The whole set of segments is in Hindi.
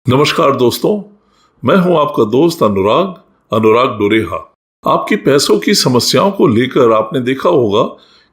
नमस्कार दोस्तों, मैं हूं आपका दोस्त अनुराग डोरेहा। आपकी पैसों की समस्याओं को लेकर आपने देखा होगा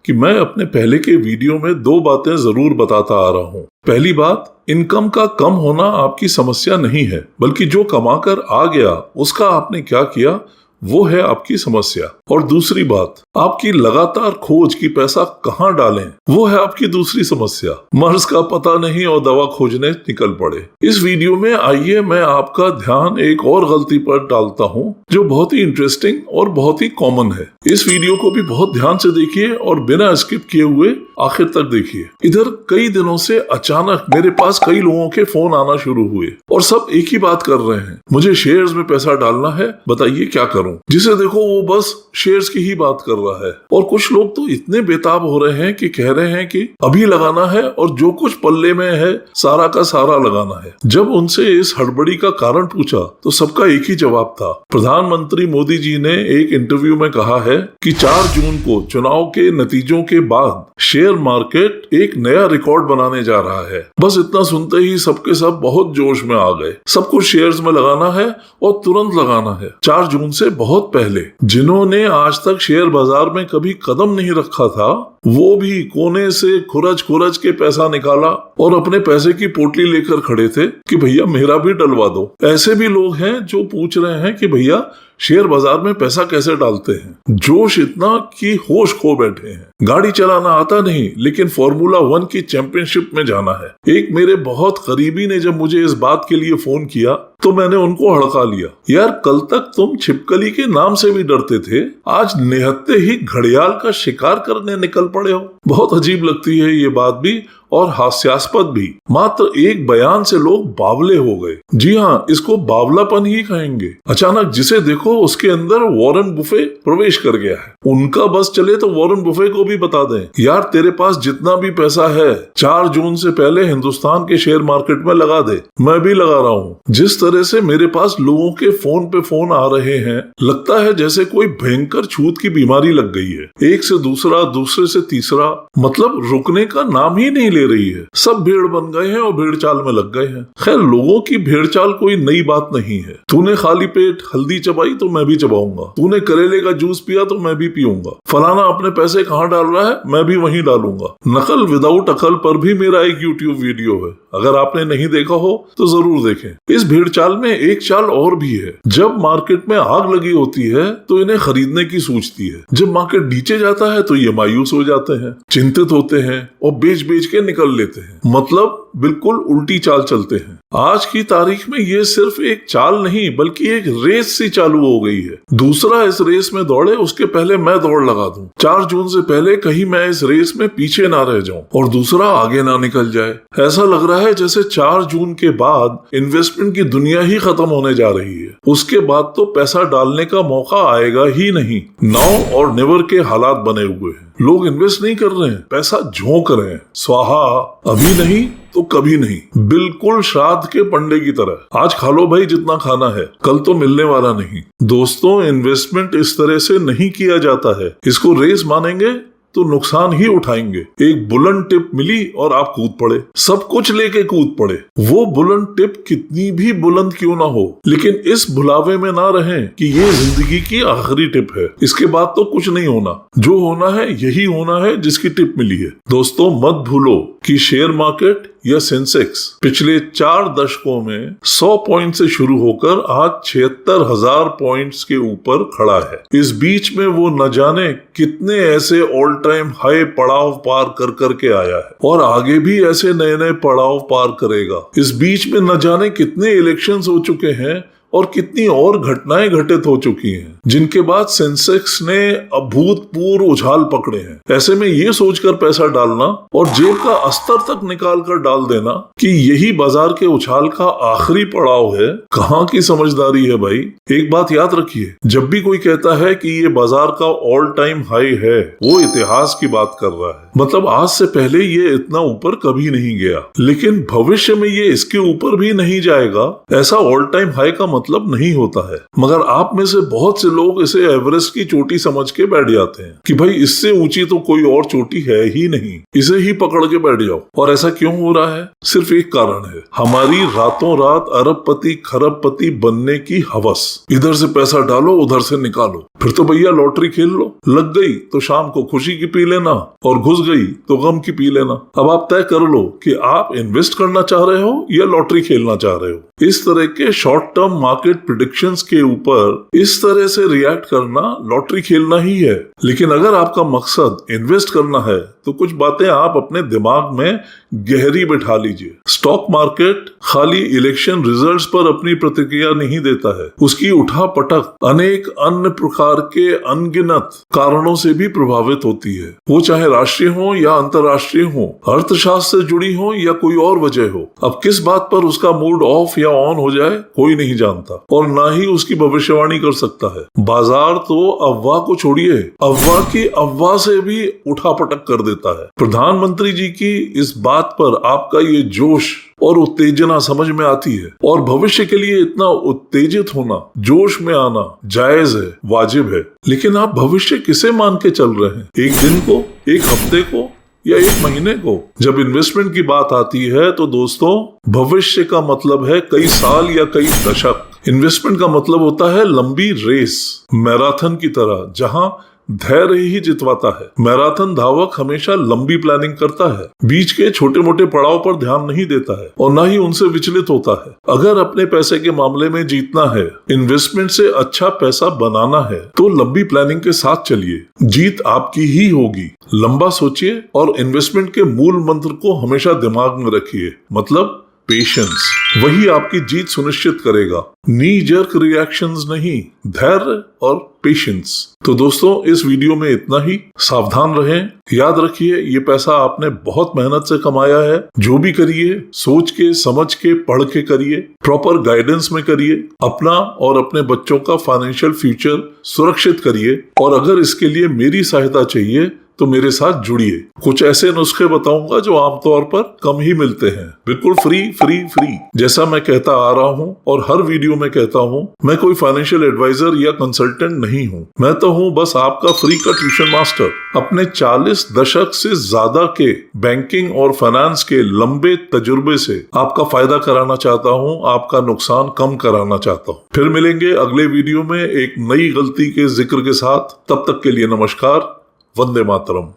कि मैं अपने पहले के वीडियो में 2 बातें जरूर बताता आ रहा हूं। पहली बात, इनकम का कम होना आपकी समस्या नहीं है, बल्कि जो कमाकर आ गया उसका आपने क्या किया वो है आपकी समस्या। और दूसरी बात, आपकी लगातार खोज कि पैसा कहाँ डालें वो है आपकी दूसरी समस्या। मर्ज का पता नहीं और दवा खोजने निकल पड़े। इस वीडियो में आइए मैं आपका ध्यान एक और गलती पर डालता हूँ जो बहुत ही इंटरेस्टिंग और बहुत ही कॉमन है। इस वीडियो को भी बहुत ध्यान से देखिए और बिना स्किप किए हुए आखिर तक देखिए। इधर कई दिनों से अचानक मेरे पास कई लोगों के फोन आना शुरू हुए और सब एक ही बात कर रहे हैं, मुझे शेयर्स में पैसा डालना है, बताइए क्या करूं। जिसे देखो वो बस शेयर्स की ही बात कर रहा है। और कुछ लोग तो इतने बेताब हो रहे हैं कि कह रहे हैं कि अभी लगाना है और जो कुछ पल्ले में है सारा का सारा लगाना है। जब उनसे इस हड़बड़ी का कारण पूछा तो सबका एक ही जवाब था। प्रधानमंत्री मोदी जी ने एक इंटरव्यू में कहा है कि 4 जून को चुनाव के नतीजों के बाद शेयर मार्केट एक नया रिकॉर्ड बनाने जा रहा है। बस इतना सुनते ही सबके सब बहुत जोश में आ गए। सब कुछ शेयर्स में लगाना है और तुरंत लगाना है। 4 जून से बहुत पहले जिन्होंने आज तक शेयर बाजार में कभी कदम नहीं रखा था वो भी कोने से खुरच के पैसा निकाला और अपने पैसे की पोटली लेकर खड़े थे कि भैया मेरा भी डलवा दो। ऐसे भी लोग हैं जो पूछ रहे हैं कि भैया शेयर बाजार में पैसा कैसे डालते हैं। जोश इतना कि होश खो बैठे हैं। गाड़ी चलाना आता नहीं लेकिन फॉर्मूला 1 की चैंपियनशिप में जाना है। एक मेरे बहुत करीबी ने जब मुझे इस बात के लिए फोन किया तो मैंने उनको हड़का लिया। यार कल तक तुम छिपकली के नाम से भी डरते थे, आज निहत्ते ही घड़ियाल का शिकार करने निकल पड़े हो। बहुत अजीब लगती है ये बात भी और हास्यास्पद भी। मात्र एक बयान से लोग बावले हो गए। जी हाँ, इसको बावलापन ही कहेंगे। अचानक जिसे देखो उसके अंदर वॉरेन बुफे प्रवेश कर गया है। उनका बस चले तो वॉरेन बुफे को भी बता दें, यार तेरे पास जितना भी पैसा है 4 जून से पहले हिंदुस्तान के शेयर मार्केट में लगा दे। मैं भी लगा रहा हूँ। जिस तरह से मेरे पास लोगों के फोन पे फोन आ रहे हैं, लगता है जैसे कोई भयंकर छूत की बीमारी लग गई है। एक से दूसरा, दूसरे से तीसरा, मतलब रुकने का नाम ही नहीं रही है। सब भेड़ बन गए हैं और भेड़ चाल में लग गए हैं। खैर लोगों की भेड़ चाल कोई नई बात नहीं है। तूने खाली पेट हल्दी चबाई तो मैं भी चबाऊंगा, तूने करेले का जूस पिया तो मैं भी पीऊंगा, फलाना अपने पैसे कहाँ डाल रहा है मैं भी वहीं डालूंगा। नकल विदाउट अकल पर भी मेरा एक यूट्यूब वीडियो है, अगर आपने नहीं देखा हो तो जरूर देखें। इस भेड़ चाल में एक चाल और भी है। जब मार्केट में आग लगी होती है तो इन्हें खरीदने की सूझती है। जब मार्केट नीचे जाता है तो ये मायूस हो जाते हैं, चिंतित होते हैं और बेच के निकल लेते हैं। मतलब बिल्कुल उल्टी चाल चलते हैं। आज की तारीख में ये सिर्फ एक चाल नहीं बल्कि एक रेस सी चालू हो गई है। दूसरा इस रेस में दौड़े उसके पहले मैं दौड़ लगा दूं। 4 जून से पहले कहीं मैं इस रेस में पीछे ना रह जाऊं और दूसरा आगे ना निकल जाए। ऐसा लग रहा है जैसे 4 जून के बाद इन्वेस्टमेंट की दुनिया ही खत्म होने जा रही है। उसके बाद तो पैसा डालने का मौका आएगा ही नहीं। नाउ और नेवर के हालात बने हुए हैं। लोग इन्वेस्ट नहीं कर रहे हैं, पैसा झोंक रहे हैं। स्वाहा, अभी नहीं तो कभी नहीं। बिल्कुल श्राद्ध के पंडे की तरह। आज खा लो भाई जितना खाना है, कल तो मिलने वाला नहीं। दोस्तों, इन्वेस्टमेंट इस तरह से नहीं किया जाता है। इसको रेस मानेंगे तो नुकसान ही उठाएंगे। एक बुलंद टिप मिली और आप कूद पड़े, सब कुछ लेके कूद पड़े। वो बुलंद टिप कितनी भी बुलंद क्यों ना हो, लेकिन इस भुलावे में ना रहें कि ये जिंदगी की आखिरी टिप है। इसके बाद तो कुछ नहीं होना। जो होना है यही होना है जिसकी टिप मिली है। दोस्तों, मत भूलो कि शेयर मार्केट या सेंसेक्स पिछले 4 दशकों में 100 पॉइंट से शुरू होकर आज 76,000 पॉइंट्स के ऊपर खड़ा है। इस बीच में वो न जाने कितने ऐसे ऑल टाइम हाई पड़ाव पार कर के आया है और आगे भी ऐसे नए नए पड़ाव पार करेगा। इस बीच में न जाने कितने इलेक्शंस हो चुके हैं और कितनी और घटनाएं घटित हो चुकी हैं, जिनके बाद सेंसेक्स ने अभूतपूर्व उछाल पकड़े हैं। ऐसे में ये सोचकर पैसा डालना और जेब का अस्तर तक निकाल कर डाल देना कि यही बाजार के उछाल का आखिरी पड़ाव है, कहाँ की समझदारी है भाई। एक बात याद रखिए, जब भी कोई कहता है कि ये बाजार का ऑल टाइम हाई है, वो इतिहास की बात कर रहा है। मतलब आज से पहले ये इतना ऊपर कभी नहीं गया, लेकिन भविष्य में ये इसके ऊपर भी नहीं जाएगा। ऐसा ऑल टाइम हाई का मतलब नहीं होता है, मगर आप में से बहुत से लोग इसे एवरेस्ट की चोटी समझ के बैठ जाते हैं कि भाई इससे ऊंची तो कोई और चोटी है ही नहीं, इसे ही पकड़ के बैठ जाओ। और ऐसा क्यों हो रहा है? सिर्फ एक कारण है, हमारी रातों रात अरबपति खरबपति बनने की हवस। इधर से पैसा डालो, उधर से निकालो, फिर तो भैया लॉटरी खेल लो। लग गई तो शाम को खुशी की पी लेना, और घुस गई तो गम की पी लेना। अब आप तय कर लो कि आप इन्वेस्ट करना चाह रहे हो या लॉटरी खेलना चाह रहे हो। इस तरह के शॉर्ट टर्म मार्केट प्रेडिक्शंस के ऊपर इस तरह से रिएक्ट करना लॉटरी खेलना ही है। लेकिन अगर आपका मकसद इन्वेस्ट करना है तो कुछ बातें आप अपने दिमाग में गहरी बैठा लीजिए। स्टॉक मार्केट खाली इलेक्शन रिजल्ट्स पर अपनी प्रतिक्रिया नहीं देता है, उसकी उठापटक अनेक अन्य प्रकार के अनगिनत कारणों से भी प्रभावित होती है, वो चाहे राष्ट्रीय हो या अंतर्राष्ट्रीय हो, अर्थशास्त्र से जुड़ी हो या कोई और वजह हो। अब किस बात पर उसका मूड ऑफ या ऑन हो जाए कोई नहीं जानता, और ना ही उसकी भविष्यवाणी कर सकता है। बाजार तो अफवाह को छोड़िए, अफवाह की अफवाह से भी उठापटक कर देता है। प्रधानमंत्री जी की इस बात पर आपका ये जोश और उत्तेजना समझ में आती है, और भविष्य के लिए इतना उत्तेजित होना, जोश में आना जायज है, वाजिब है। लेकिन आप भविष्य किसे मान के चल रहे हैं? एक दिन को, एक हफ्ते को, या एक महीने को? जब इन्वेस्टमेंट की बात आती है तो दोस्तों, भविष्य का मतलब है कई साल या कई दशक। इन्वेस्टमेंट का मतलब होता है लंबी रेस, मैराथन की तरह, जहां धैर्य ही जितवाता है। मैराथन धावक हमेशा लंबी प्लानिंग करता है, बीच के छोटे मोटे पड़ाव पर ध्यान नहीं देता है, और ना ही उनसे विचलित होता है। अगर अपने पैसे के मामले में जीतना है, इन्वेस्टमेंट से अच्छा पैसा बनाना है, तो लंबी प्लानिंग के साथ चलिए, जीत आपकी ही होगी। लंबा सोचिए और इन्वेस्टमेंट के मूल मंत्र को हमेशा दिमाग में रखिए, मतलब पेशेंस। वही आपकी जीत सुनिश्चित करेगा, नी जर्क रिएक्शंस नहीं, धैर्य और पेशेंस। तो दोस्तों, इस वीडियो में इतना ही। सावधान रहें, याद रखिए ये पैसा आपने बहुत मेहनत से कमाया है। जो भी करिए सोच के, समझ के, पढ़ के करिए, प्रॉपर गाइडेंस में करिए, अपना और अपने बच्चों का फाइनेंशियल फ्यूचर सुरक्षित करिए। और अगर इसके लिए मेरी सहायता चाहिए तो मेरे साथ जुड़िए। कुछ ऐसे नुस्खे बताऊंगा जो आमतौर पर कम ही मिलते हैं, बिल्कुल फ्री फ्री फ्री। जैसा मैं कहता आ रहा हूं और हर वीडियो में कहता हूं, मैं कोई फाइनेंशियल एडवाइजर या कंसल्टेंट नहीं हूं। मैं तो हूं बस आपका फ्री का ट्यूशन मास्टर। अपने 40 दशक से ज्यादा के बैंकिंग और फाइनेंस के लंबे तजुर्बे से आपका फायदा कराना चाहता हूं, आपका नुकसान कम कराना चाहता हूं। फिर मिलेंगे अगले वीडियो में एक नई गलती के जिक्र के साथ। तब तक के लिए नमस्कार, वंदे मातरम।